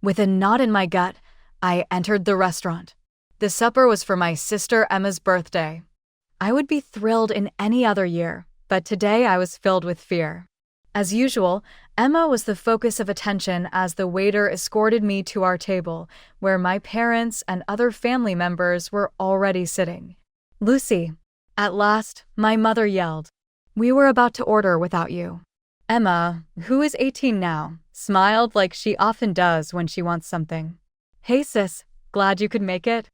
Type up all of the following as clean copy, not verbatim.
With a knot in my gut, I entered the restaurant. The supper was for my sister Emma's birthday. I would be thrilled in any other year, but today I was filled with fear. As usual, Emma was the focus of attention as the waiter escorted me to our table, where my parents and other family members were already sitting. "Lucy," at last, my mother yelled. "We were about to order without you." Emma, who is 18 now, smiled like she often does when she wants something. "Hey sis, glad you could make it."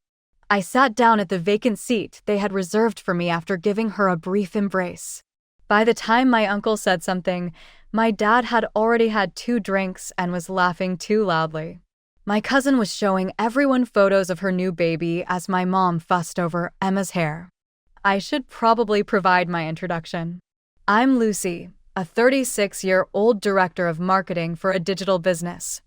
I sat down at the vacant seat they had reserved for me after giving her a brief embrace. By the time my uncle said something, my dad had already had 2 drinks and was laughing too loudly. My cousin was showing everyone photos of her new baby as my mom fussed over Emma's hair. I should probably provide my introduction. I'm Lucy, a 36-year-old director of marketing for a digital business.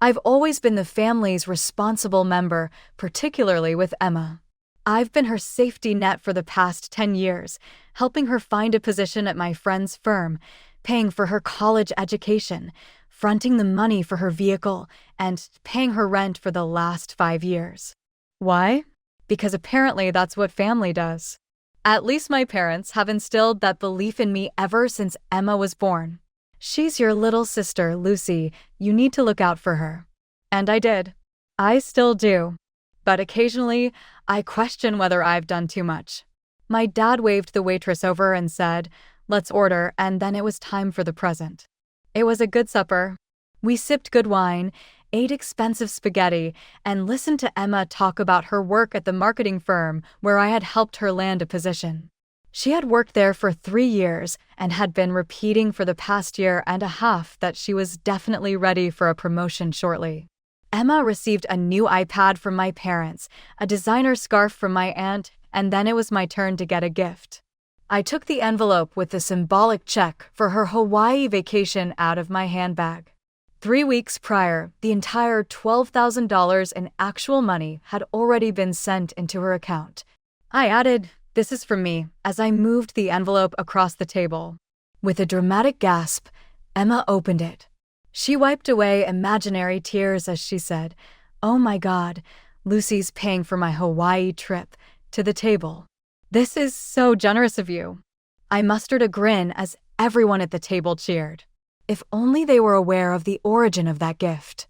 I've always been the family's responsible member, particularly with Emma. I've been her safety net for the past 10 years, helping her find a position at my friend's firm, paying for her college education, fronting the money for her vehicle, and paying her rent for the last 5 years. Why? Because apparently that's what family does. At least my parents have instilled that belief in me ever since Emma was born. "She's your little sister, Lucy. You need to look out for her." And I did. I still do. But occasionally, I question whether I've done too much. My dad waved the waitress over and said, "Let's order," and then it was time for the present. It was a good supper. We sipped good wine, ate expensive spaghetti, and listened to Emma talk about her work at the marketing firm where I had helped her land a position. She had worked there for 3 years and had been repeating for the past year and a half that she was definitely ready for a promotion shortly. Emma received a new iPad from my parents, a designer scarf from my aunt, and then it was my turn to get a gift. I took the envelope with the symbolic check for her Hawaii vacation out of my handbag. 3 weeks prior, the entire $12,000 in actual money had already been sent into her account. I added, "This is from me," as I moved the envelope across the table. With a dramatic gasp, Emma opened it. She wiped away imaginary tears as she said, "Oh my God, Lucy's paying for my Hawaii trip," to the table. "This is so generous of you." I mustered a grin as everyone at the table cheered. If only they were aware of the origin of that gift.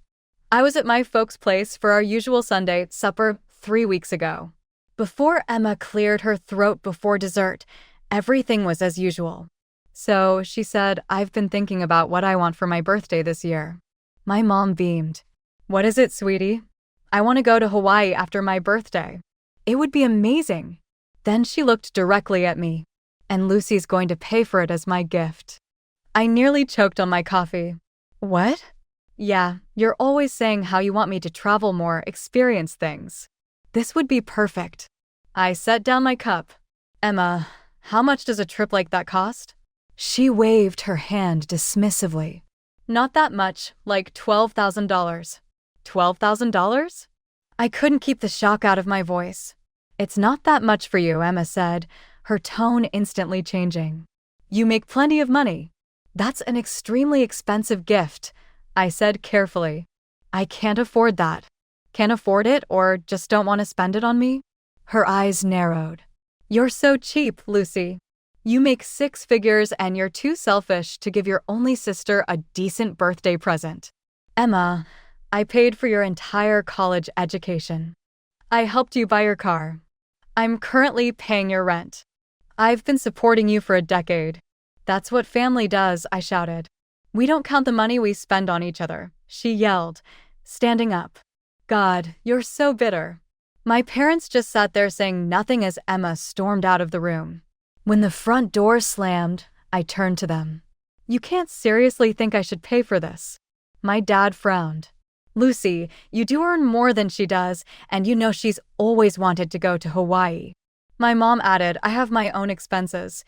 I was at my folks' place for our usual Sunday supper 3 weeks ago. Before Emma cleared her throat before dessert, everything was as usual. So she said, "I've been thinking about what I want for my birthday this year." My mom beamed. "What is it, sweetie?" "I want to go to Hawaii after my birthday." "It would be amazing." Then she looked directly at me. "And Lucy's going to pay for it as my gift." I nearly choked on my coffee. "What?" "Yeah, you're always saying how you want me to travel more, experience things. This would be perfect." I set down my cup. "Emma, how much does a trip like that cost?" She waved her hand dismissively. "Not that much, like $12,000. $12,000? I couldn't keep the shock out of my voice. "It's not that much for you," Emma said, her tone instantly changing. "You make plenty of money." "That's an extremely expensive gift," I said carefully. "I can't afford that." "Can't afford it or just don't want to spend it on me?" Her eyes narrowed. "You're so cheap, Lucy. You make 6 figures and you're too selfish to give your only sister a decent birthday present." "Emma, I paid for your entire college education. I helped you buy your car. I'm currently paying your rent. I've been supporting you for a decade." "That's what family does," I shouted. "We don't count the money we spend on each other," she yelled, standing up. "God, you're so bitter." My parents just sat there saying nothing as Emma stormed out of the room. When the front door slammed, I turned to them. "You can't seriously think I should pay for this." My dad frowned. "Lucy, you do earn more than she does, and you know she's always wanted to go to Hawaii." My mom added, "I have my own expenses.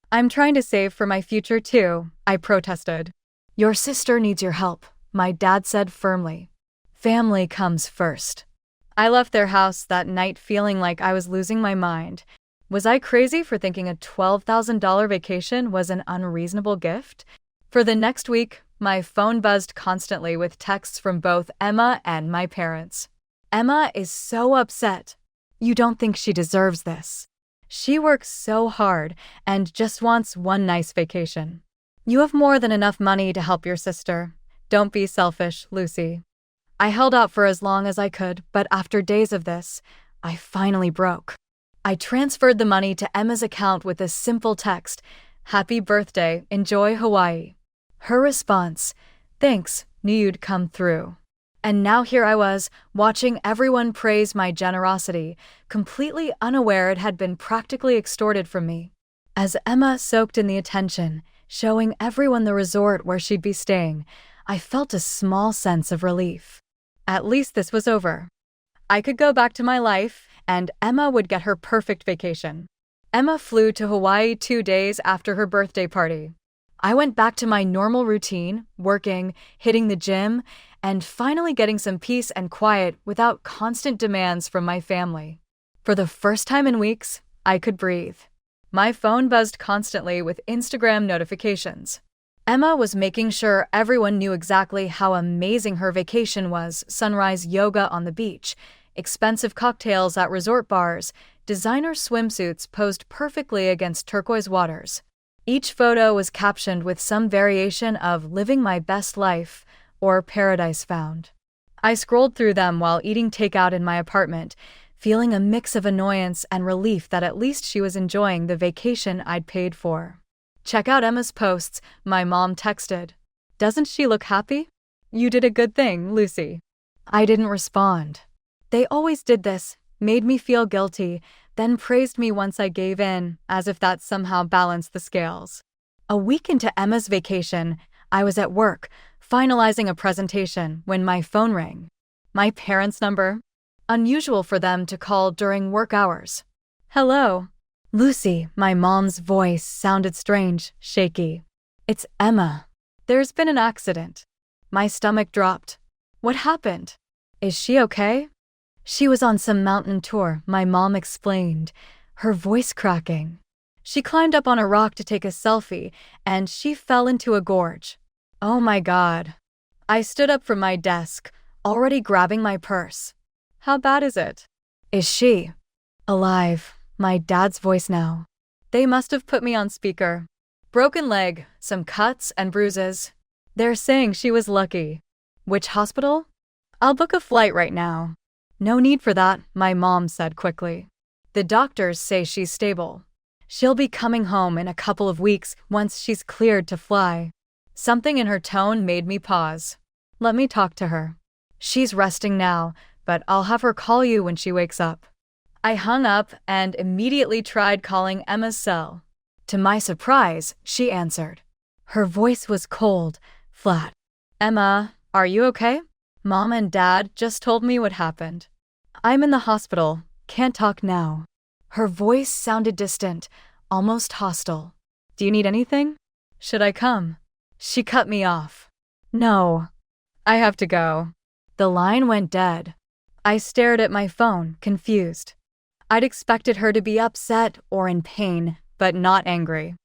I'm trying to save for my future too," I protested. "Your sister needs your help," my dad said firmly. "Family comes first." I left their house that night feeling like I was losing my mind. Was I crazy for thinking a $12,000 vacation was an unreasonable gift? For the next week, my phone buzzed constantly with texts from both Emma and my parents. Emma is so upset. You don't think she deserves this. She works so hard and just wants one nice vacation. You have more than enough money to help your sister. Don't be selfish, Lucy. I held out for as long as I could, but after days of this, I finally broke. I transferred the money to Emma's account with a simple text, "Happy birthday, enjoy Hawaii." Her response, "Thanks, knew you'd come through." And now here I was, watching everyone praise my generosity, completely unaware it had been practically extorted from me. As Emma soaked in the attention, showing everyone the resort where she'd be staying, I felt a small sense of relief. At least this was over. I could go back to my life, and Emma would get her perfect vacation. Emma flew to Hawaii 2 days after her birthday party. I went back to my normal routine, working, hitting the gym, and finally getting some peace and quiet without constant demands from my family. For the first time in weeks, I could breathe. My phone buzzed constantly with Instagram notifications. Emma was making sure everyone knew exactly how amazing her vacation was: sunrise yoga on the beach, expensive cocktails at resort bars, designer swimsuits posed perfectly against turquoise waters. Each photo was captioned with some variation of "living my best life" or "paradise found." I scrolled through them while eating takeout in my apartment, feeling a mix of annoyance and relief that at least she was enjoying the vacation I'd paid for. "Check out Emma's posts," my mom texted. "Doesn't she look happy? You did a good thing, Lucy." I didn't respond. They always did this, made me feel guilty, then praised me once I gave in, as if that somehow balanced the scales. A week into Emma's vacation, I was at work, finalizing a presentation, when my phone rang. My parents' number? Unusual for them to call during work hours. "Hello." "Lucy," my mom's voice sounded strange, shaky. "It's Emma. There's been an accident." My stomach dropped. "What happened? Is she okay?" "She was on some mountain tour," my mom explained, her voice cracking. "She climbed up on a rock to take a selfie, and she fell into a gorge." Oh my God. I stood up from my desk, already grabbing my purse. "How bad is it?" "Is she alive?" My dad's voice now. They must have put me on speaker. "Broken leg, some cuts and bruises. They're saying she was lucky." "Which hospital?" "I'll book a flight right now." "No need for that," my mom said quickly. "The doctors say she's stable. She'll be coming home in a couple of weeks once she's cleared to fly." Something in her tone made me pause. "Let me talk to her. She's resting now, but I'll have her call you when she wakes up." I hung up and immediately tried calling Emma's cell. To my surprise, she answered. Her voice was cold, flat. "Emma, are you okay? Mom and Dad just told me what happened. I'm in the hospital, can't talk now." Her voice sounded distant, almost hostile. "Do you need anything? Should I come?" She cut me off. "No. I have to go." The line went dead. I stared at my phone, confused. I'd expected her to be upset or in pain, but not angry.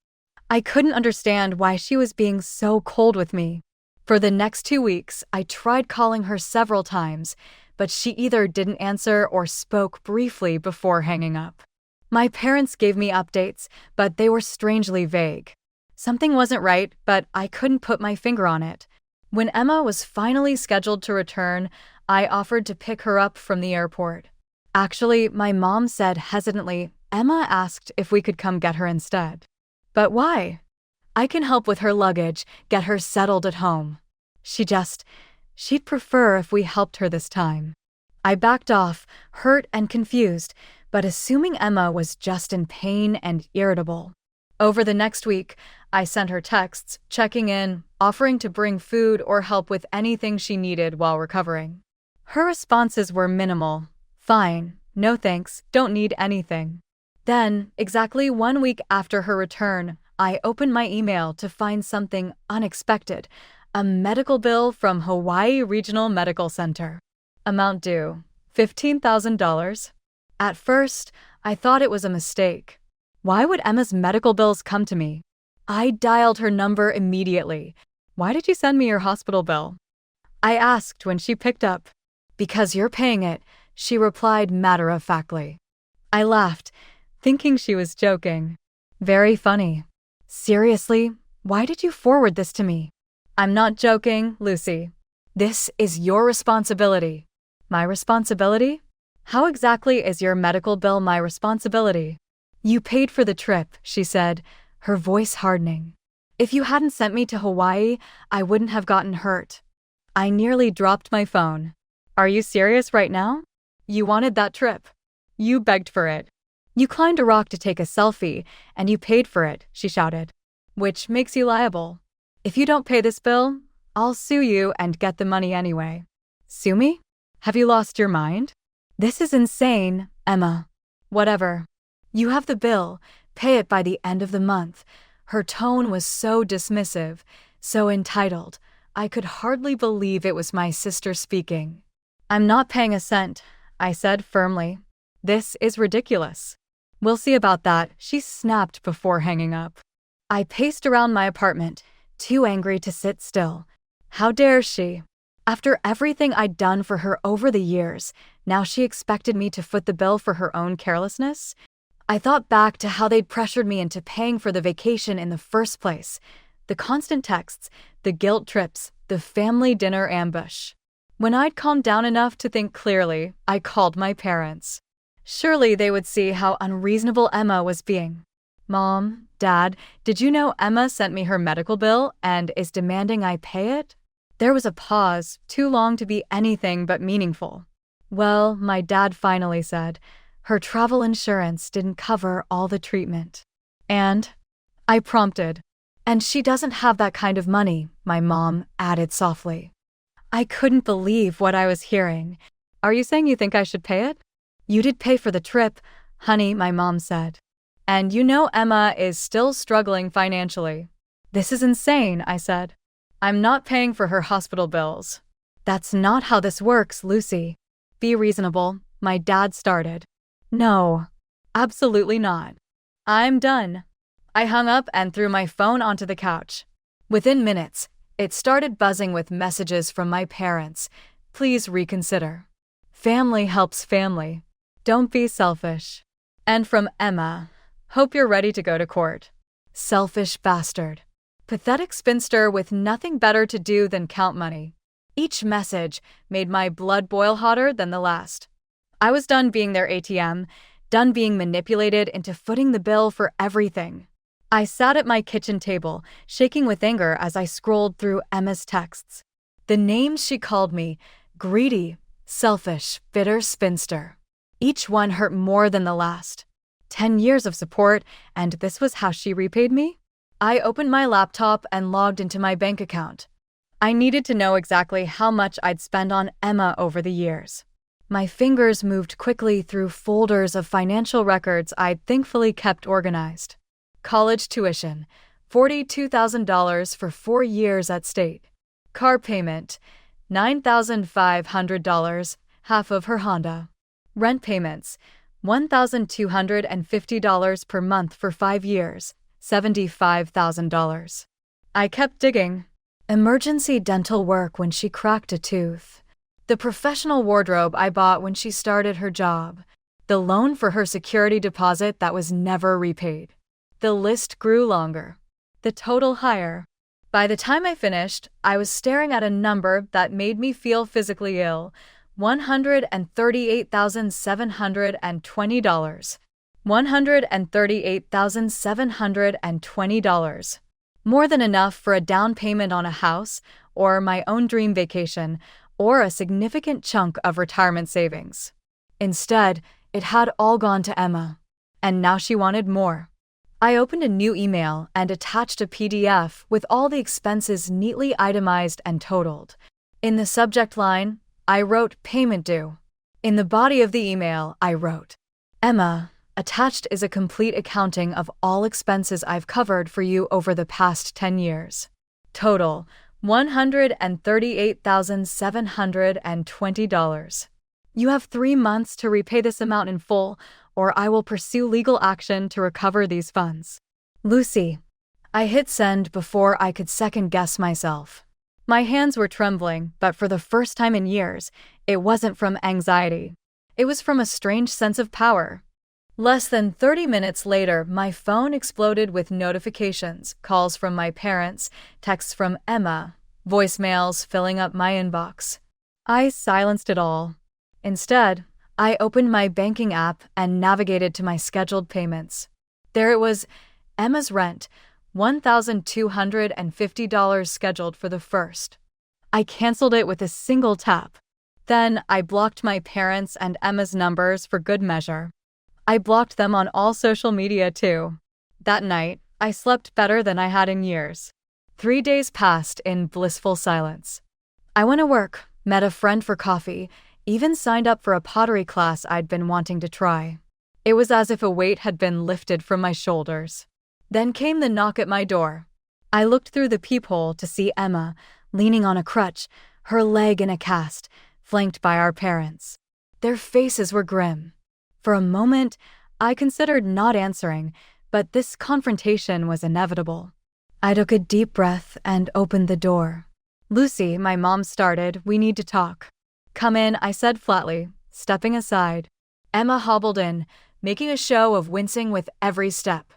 I couldn't understand why she was being so cold with me. For the next 2 weeks, I tried calling her several times, but she either didn't answer or spoke briefly before hanging up. My parents gave me updates, but they were strangely vague. Something wasn't right, but I couldn't put my finger on it. When Emma was finally scheduled to return, I offered to pick her up from the airport. Actually, my mom said hesitantly, Emma asked if we could come get her instead. "But why?" "I can help with her luggage, get her settled at home." She'd prefer if we helped her this time. I backed off, hurt and confused, but assuming Emma was just in pain and irritable. Over the next week, I sent her texts, checking in, offering to bring food or help with anything she needed while recovering. Her responses were minimal. "Fine, no thanks, don't need anything." Then, exactly 1 week after her return, I opened my email to find something unexpected: a medical bill from Hawaii Regional Medical Center. Amount due: $15,000. At first, I thought it was a mistake. Why would Emma's medical bills come to me? I dialed her number immediately. "Why did you send me your hospital bill?" I asked when she picked up. "Because you're paying it," she replied matter-of-factly. I laughed, thinking she was joking. "Very funny. Seriously, why did you forward this to me?" "I'm not joking, Lucy. This is your responsibility." "My responsibility? How exactly is your medical bill my responsibility?" "You paid for the trip," she said, her voice hardening. "If you hadn't sent me to Hawaii, I wouldn't have gotten hurt." I nearly dropped my phone. "Are you serious right now? You wanted that trip. You begged for it. You climbed a rock to take a selfie, and you paid for it," she shouted. "Which makes you liable. If you don't pay this bill, I'll sue you and get the money anyway." "Sue me? Have you lost your mind?" "This is insane, Emma." "Whatever. You have the bill. Pay it by the end of the month." Her tone was so dismissive, so entitled. I could hardly believe it was my sister speaking. "I'm not paying a cent," I said firmly. "This is ridiculous." "We'll see about that," she snapped before hanging up. I paced around my apartment, too angry to sit still. How dare she? After everything I'd done for her over the years, now she expected me to foot the bill for her own carelessness? I thought back to how they'd pressured me into paying for the vacation in the first place. The constant texts, the guilt trips, the family dinner ambush. When I'd calmed down enough to think clearly, I called my parents. Surely they would see how unreasonable Emma was being. "Mom, Dad, did you know Emma sent me her medical bill and is demanding I pay it?" There was a pause, too long to be anything but meaningful. "Well," my dad finally said, "her travel insurance didn't cover all the treatment." "And?" I prompted. "And she doesn't have that kind of money," my mom added softly. I couldn't believe what I was hearing. "Are you saying you think I should pay it?" "You did pay for the trip, honey," my mom said. "And you know Emma is still struggling financially." "This is insane," I said. "I'm not paying for her hospital bills." "That's not how this works, Lucy." "Be reasonable," my dad started. "No, absolutely not. I'm done." I hung up and threw my phone onto the couch. Within minutes, it started buzzing with messages from my parents. "Please reconsider. Family helps family. Don't be selfish." And from Emma, "Hope you're ready to go to court. Selfish bastard. Pathetic spinster with nothing better to do than count money." Each message made my blood boil hotter than the last. I was done being their ATM, done being manipulated into footing the bill for everything. I sat at my kitchen table, shaking with anger as I scrolled through Emma's texts. The names she called me: greedy, selfish, bitter spinster. Each one hurt more than the last. 10 years of support, and this was how she repaid me? I opened my laptop and logged into my bank account. I needed to know exactly how much I'd spent on Emma over the years. My fingers moved quickly through folders of financial records I'd thankfully kept organized. College tuition, $42,000 for 4 years at state. Car payment, $9,500, half of her Honda. Rent payments, $1,250 per month for 5 years, $75,000. I kept digging. Emergency dental work when she cracked a tooth. The professional wardrobe I bought when she started her job. The loan for her security deposit that was never repaid. The list grew longer. The total higher. By the time I finished, I was staring at a number that made me feel physically ill. $138,720. $138,720. More than enough for a down payment on a house, or my own dream vacation, or a significant chunk of retirement savings. Instead, it had all gone to Emma. And now she wanted more. I opened a new email and attached a PDF with all the expenses neatly itemized and totaled. In the subject line, I wrote "payment due." In the body of the email, I wrote, "Emma, attached is a complete accounting of all expenses I've covered for you over the past 10 years. Total, $138,720. You have 3 months to repay this amount in full, or I will pursue legal action to recover these funds. Lucy." I hit send before I could second-guess myself. My hands were trembling, but for the first time in years, it wasn't from anxiety. It was from a strange sense of power. Less than 30 minutes later, my phone exploded with notifications, calls from my parents, texts from Emma, voicemails filling up my inbox. I silenced it all. Instead, I opened my banking app and navigated to my scheduled payments. There it was, Emma's rent, $1,250 scheduled for the 1st. I canceled it with a single tap. Then I blocked my parents' and Emma's numbers for good measure. I blocked them on all social media too. That night, I slept better than I had in years. 3 days passed in blissful silence. I went to work, met a friend for coffee, even signed up for a pottery class I'd been wanting to try. It was as if a weight had been lifted from my shoulders. Then came the knock at my door. I looked through the peephole to see Emma, leaning on a crutch, her leg in a cast, flanked by our parents. Their faces were grim. For a moment, I considered not answering, but this confrontation was inevitable. I took a deep breath and opened the door. "Lucy," my mom started, "we need to talk." "Come in," I said flatly, stepping aside. Emma hobbled in, making a show of wincing with every step.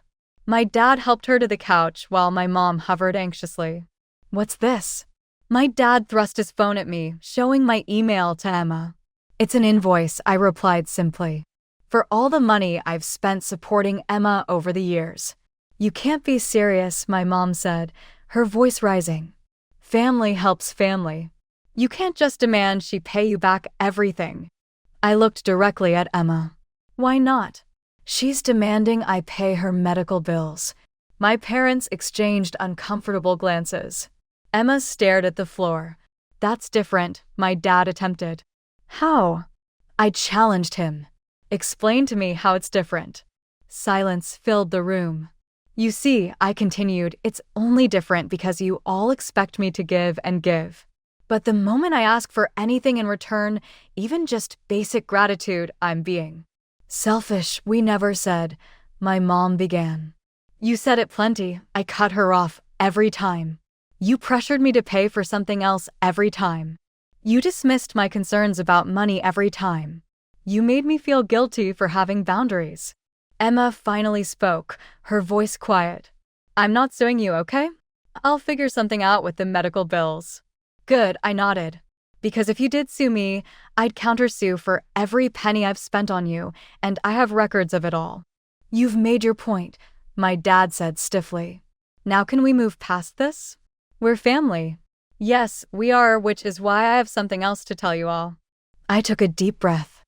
My dad helped her to the couch while my mom hovered anxiously. "What's this?" My dad thrust his phone at me, showing my email to Emma. "It's an invoice," I replied simply. "For all the money I've spent supporting Emma over the years." "You can't be serious," my mom said, her voice rising. "Family helps family. You can't just demand she pay you back everything." I looked directly at Emma. "Why not?" "She's demanding I pay her medical bills." My parents exchanged uncomfortable glances. Emma stared at the floor. "That's different," my dad attempted. "How?" I challenged him. "Explain to me how it's different." Silence filled the room. "You see," I continued, "it's only different because you all expect me to give and give. But the moment I ask for anything in return, even just basic gratitude, I'm being selfish. We never said," my mom began. "You said it plenty," I cut her off every time. "You pressured me to pay for something else every time. You dismissed my concerns about money every time. You made me feel guilty for having boundaries." Emma finally spoke, her voice quiet. "I'm not suing you, okay? I'll figure something out with the medical bills." "Good," I nodded. "Because if you did sue me, I'd countersue for every penny I've spent on you, and I have records of it all." "You've made your point," my dad said stiffly. "Now can we move past this? We're family." "Yes, we are, which is why I have something else to tell you all." I took a deep breath.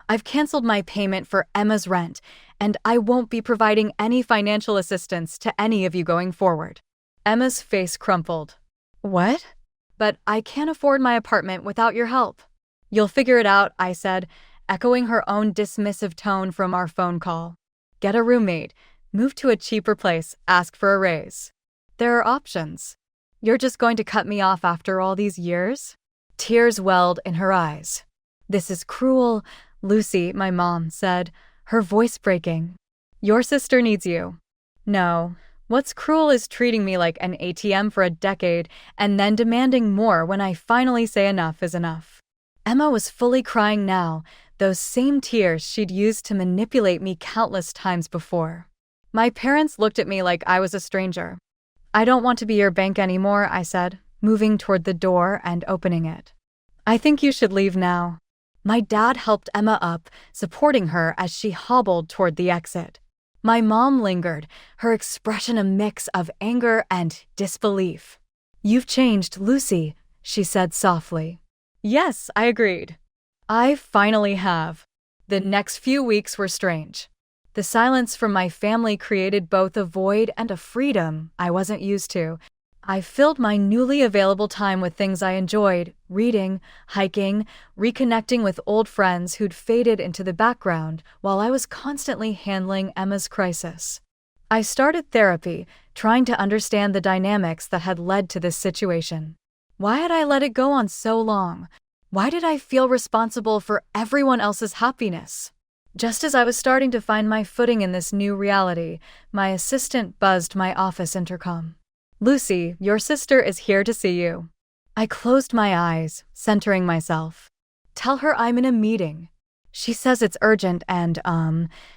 "I've canceled my payment for Emma's rent, and I won't be providing any financial assistance to any of you going forward." Emma's face crumpled. "What?" "But I can't afford my apartment without your help." "You'll figure it out," I said, echoing her own dismissive tone from our phone call. "Get a roommate, move to a cheaper place, ask for a raise. There are options." "You're just going to cut me off after all these years?" Tears welled in her eyes. "This is cruel, Lucy," my mom said, her voice breaking. "Your sister needs you." "No. What's cruel is treating me like an ATM for a decade and then demanding more when I finally say enough is enough." Emma was fully crying now, those same tears she'd used to manipulate me countless times before. My parents looked at me like I was a stranger. "I don't want to be your bank anymore," I said, moving toward the door and opening it. "I think you should leave now." My dad helped Emma up, supporting her as she hobbled toward the exit. My mom lingered, her expression a mix of anger and disbelief. "You've changed, Lucy," she said softly. "Yes," I agreed. "I finally have." The next few weeks were strange. The silence from my family created both a void and a freedom I wasn't used to. I filled my newly available time with things I enjoyed, reading, hiking, reconnecting with old friends who'd faded into the background while I was constantly handling Emma's crisis. I started therapy, trying to understand the dynamics that had led to this situation. Why had I let it go on so long? Why did I feel responsible for everyone else's happiness? Just as I was starting to find my footing in this new reality, my assistant buzzed my office intercom. "Lucy, your sister is here to see you." I closed my eyes, centering myself. "Tell her I'm in a meeting. She says it's urgent and,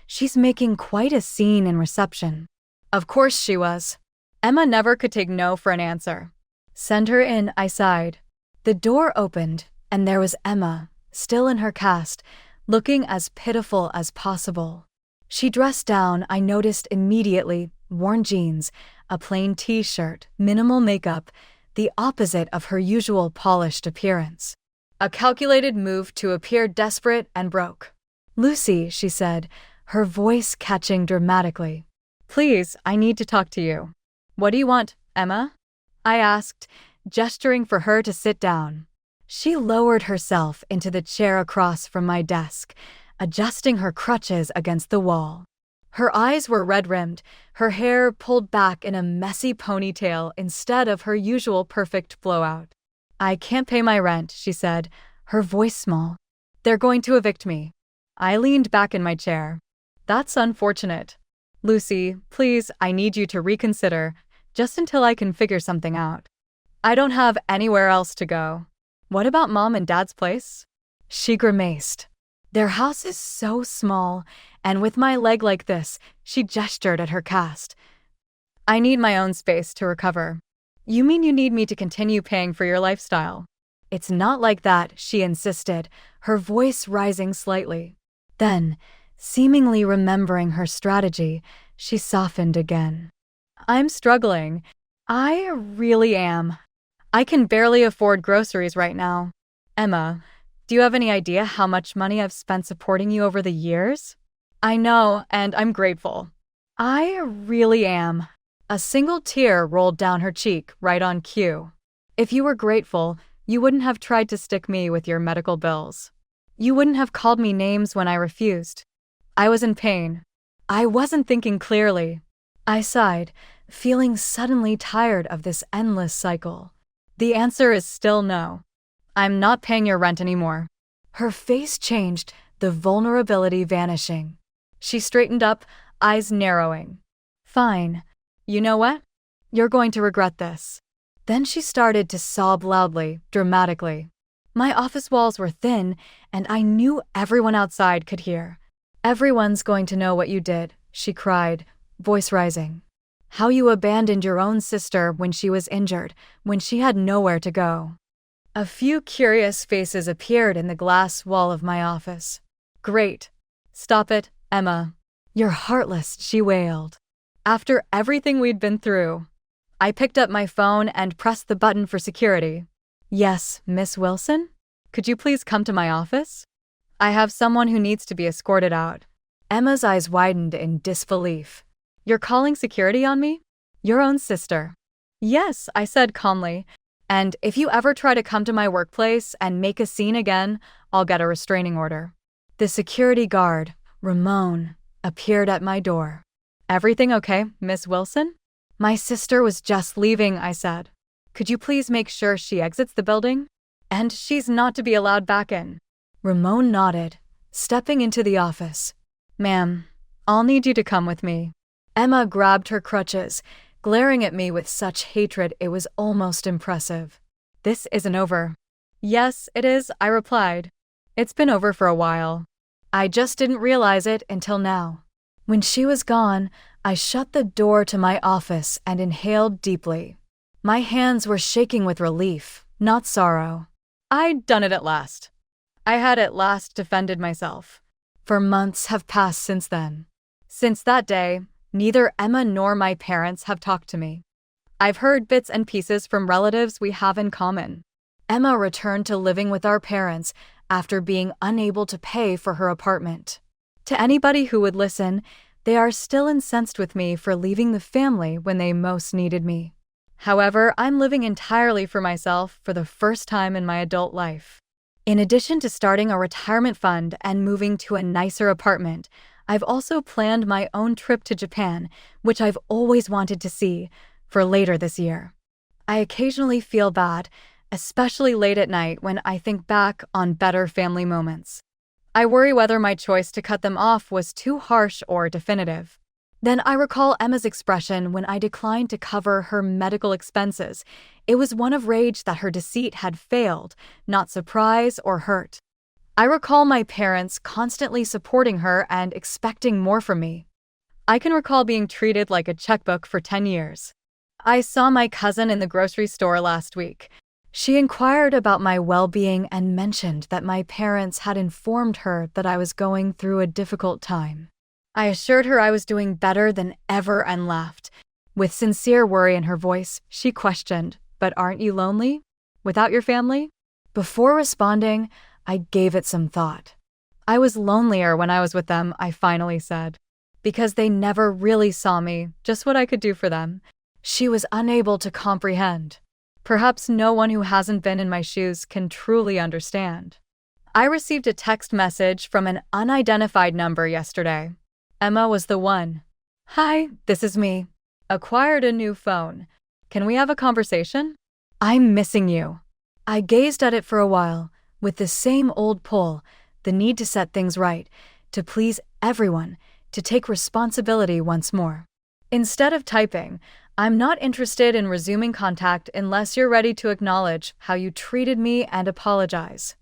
she's making quite a scene in reception." Of course she was. Emma never could take no for an answer. "Send her in," I sighed. The door opened, and there was Emma, still in her cast, looking as pitiful as possible. She dressed down, I noticed immediately, worn jeans, a plain t-shirt, minimal makeup, the opposite of her usual polished appearance. A calculated move to appear desperate and broke. "Lucy," she said, her voice catching dramatically. "Please, I need to talk to you." "What do you want, Emma?" I asked, gesturing for her to sit down. She lowered herself into the chair across from my desk, adjusting her crutches against the wall. Her eyes were red-rimmed, her hair pulled back in a messy ponytail instead of her usual perfect blowout. "I can't pay my rent," she said, her voice small. "They're going to evict me." I leaned back in my chair. "That's unfortunate. Lucy, please, I need you to reconsider, just until I can figure something out. I don't have anywhere else to go. What about Mom and Dad's place?" She grimaced. "Their house is so small, and with my leg like this," she gestured at her cast. "I need my own space to recover." "You mean you need me to continue paying for your lifestyle?" "It's not like that," she insisted, her voice rising slightly. Then, seemingly remembering her strategy, she softened again. "I'm struggling. I really am. I can barely afford groceries right now. Emma, do you have any idea how much money I've spent supporting you over the years?" "I know, and I'm grateful." "I really am." A single tear rolled down her cheek, right on cue. "If you were grateful, you wouldn't have tried to stick me with your medical bills. You wouldn't have called me names when I refused. I was in pain. I wasn't thinking clearly." I sighed, feeling suddenly tired of this endless cycle. "The answer is still no. I'm not paying your rent anymore." Her face changed, the vulnerability vanishing. She straightened up, eyes narrowing. "Fine. You know what? You're going to regret this." Then she started to sob loudly, dramatically. My office walls were thin, and I knew everyone outside could hear. "Everyone's going to know what you did," she cried, voice rising. "How you abandoned your own sister when she was injured, when she had nowhere to go." A few curious faces appeared in the glass wall of my office. "Great. Stop it, Emma. You're heartless," she wailed. After everything we'd been through, I picked up my phone and pressed the button for security. "Yes, Miss Wilson? Could you please come to my office? I have someone who needs to be escorted out." Emma's eyes widened in disbelief. "You're calling security on me? Your own sister." "Yes," I said calmly. "And if you ever try to come to my workplace and make a scene again, I'll get a restraining order." The security guard, Ramon, appeared at my door. "Everything okay, Miss Wilson?" "My sister was just leaving," I said. "Could you please make sure she exits the building? And she's not to be allowed back in." Ramon nodded, stepping into the office. "Ma'am, I'll need you to come with me." Emma grabbed her crutches, glaring at me with such hatred it was almost impressive. "This isn't over." "Yes, it is," I replied. "It's been over for a while. I just didn't realize it until now." When she was gone, I shut the door to my office and inhaled deeply. My hands were shaking with relief, not sorrow. I'd done it at last. I had at last defended myself. For months have passed since then. Since that day, neither Emma nor my parents have talked to me. I've heard bits and pieces from relatives we have in common. Emma returned to living with our parents after being unable to pay for her apartment. To anybody who would listen, they are still incensed with me for leaving the family when they most needed me. However, I'm living entirely for myself for the first time in my adult life. In addition to starting a retirement fund and moving to a nicer apartment, I've also planned my own trip to Japan, which I've always wanted to see, for later this year. I occasionally feel bad, especially late at night when I think back on better family moments. I worry whether my choice to cut them off was too harsh or definitive. Then I recall Emma's expression when I declined to cover her medical expenses. It was one of rage that her deceit had failed, not surprise or hurt. I recall my parents constantly supporting her and expecting more from me. I can recall being treated like a checkbook for 10 years. I saw my cousin in the grocery store last week. She inquired about my well-being and mentioned that my parents had informed her that I was going through a difficult time. I assured her I was doing better than ever and laughed. With sincere worry in her voice, she questioned, "But aren't you lonely? Without your family?" Before responding, I gave it some thought. I was lonelier when I was with them, I finally said, because they never really saw me, just what I could do for them. She was unable to comprehend. Perhaps no one who hasn't been in my shoes can truly understand. I received a text message from an unidentified number yesterday. Emma was the one. "Hi, this is me. Acquired a new phone. Can we have a conversation? I'm missing you." I gazed at it for a while, with the same old pull, the need to set things right, to please everyone, to take responsibility once more. Instead of typing, "I'm not interested in resuming contact unless you're ready to acknowledge how you treated me and apologize."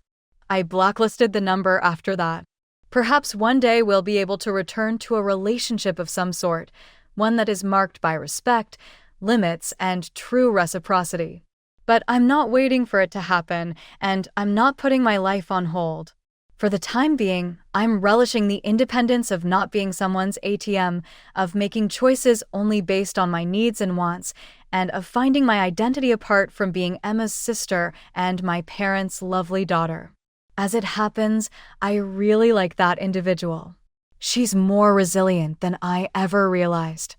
I blacklisted the number after that. Perhaps one day we'll be able to return to a relationship of some sort, one that is marked by respect, limits, and true reciprocity. But I'm not waiting for it to happen, and I'm not putting my life on hold. For the time being, I'm relishing the independence of not being someone's ATM, of making choices only based on my needs and wants, and of finding my identity apart from being Emma's sister and my parents' lovely daughter. As it happens, I really like that individual. She's more resilient than I ever realized.